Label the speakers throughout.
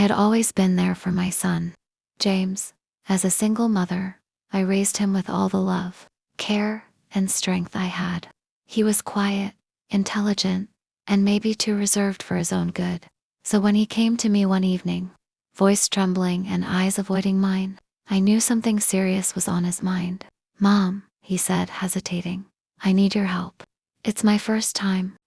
Speaker 1: had always been there for my son, James. As a single mother, I raised him with all the love, care, and strength I had. He was quiet, intelligent, and maybe too reserved for his own good. So when he came to me one evening, voice trembling and eyes avoiding mine, I knew something serious was on his mind. "Mom," he said, hesitating, "I need your help. It's my first time."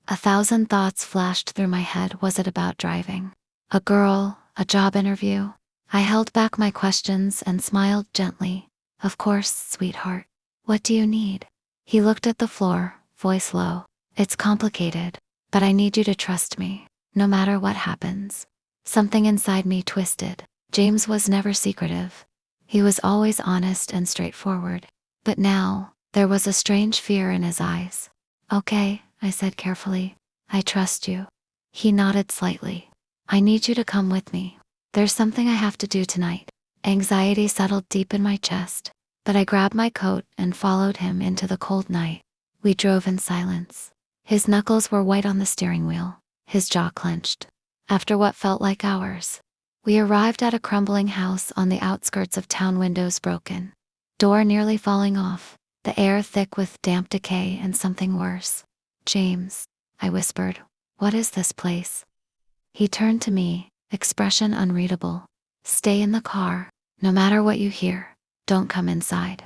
Speaker 1: 1,000 thoughts flashed through my head. Was it about driving? A girl? A job interview? I held back my questions and smiled gently. "Of course, sweetheart. What do you need?" He looked at the floor, voice low. "It's complicated, but I need you to trust me, no matter what happens." Something inside me twisted. James was never secretive. He was always honest and straightforward. But now, there was a strange fear in his eyes. "Okay," I said carefully. "I trust you." He nodded slightly. "I need you to come with me. There's something I have to do tonight." Anxiety settled deep in my chest, but I grabbed my coat and followed him into the cold night. We drove in silence. His knuckles were white on the steering wheel, his jaw clenched. After what felt like hours, we arrived at a crumbling house on the outskirts of town. Windows broken, door nearly falling off, the air thick with damp decay and something worse. "James," I whispered, "what is this place?" He turned to me, expression unreadable. "Stay in the car. No matter what you hear, don't come inside.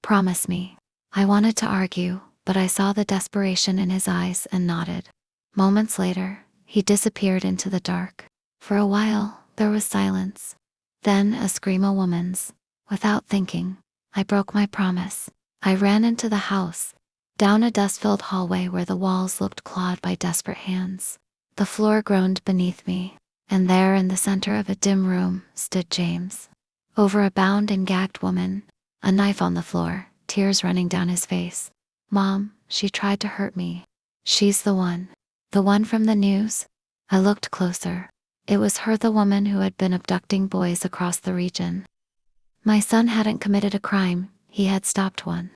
Speaker 1: Promise me." I wanted to argue, but I saw the desperation in his eyes and nodded. Moments later, he disappeared into the dark. For a while, there was silence. Then a scream, a woman's. Without thinking, I broke my promise. I ran into the house, down a dust-filled hallway where the walls looked clawed by desperate hands. The floor groaned beneath me, and there in the center of a dim room stood James. Over a bound and gagged woman, a knife on the floor, tears running down his face. "Mom, she tried to hurt me." "She's the one. The one from the news?" I looked closer. It was her, the woman who had been abducting boys across the region. My son hadn't committed a crime, he had stopped one.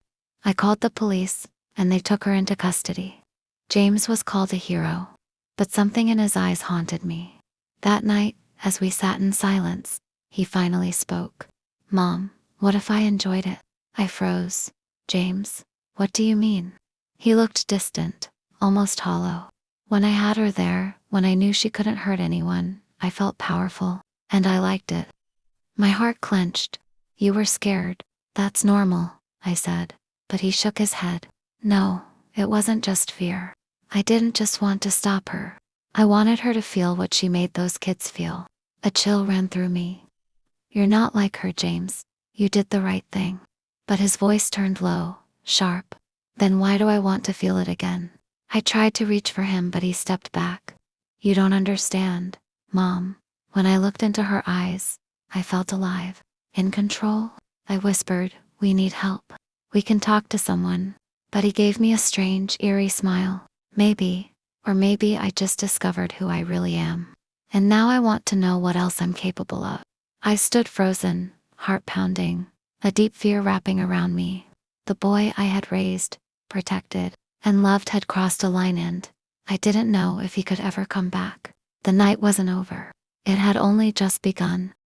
Speaker 1: I called the police, and they took her into custody. James was called a hero, but something in his eyes haunted me. That night, as we sat in silence, he finally spoke. "Mom, what if I enjoyed it?" I froze. "James, what do you mean?" He looked distant, almost hollow. "When I had her there, when I knew she couldn't hurt anyone, I felt powerful, and I liked it." My heart clenched. "You were scared. That's normal," I said. But he shook his head. "No, it wasn't just fear. I didn't just want to stop her. I wanted her to feel what she made those kids feel." A chill ran through me. "You're not like her, James. You did the right thing." But his voice turned low, sharp. "Then why do I want to feel it again?" I tried to reach for him, but he stepped back. "You don't understand, Mom." When I looked into her eyes, I felt alive. "In control?" I whispered. "We need help. We can talk to someone." But he gave me a strange, eerie smile. "Maybe, or maybe I just discovered who I really am. And now I want to know what else I'm capable of." I stood frozen, heart pounding, a deep fear wrapping around me. The boy I had raised, protected, and loved had crossed a line, and I didn't know if he could ever come back. The night wasn't over. It had only just begun.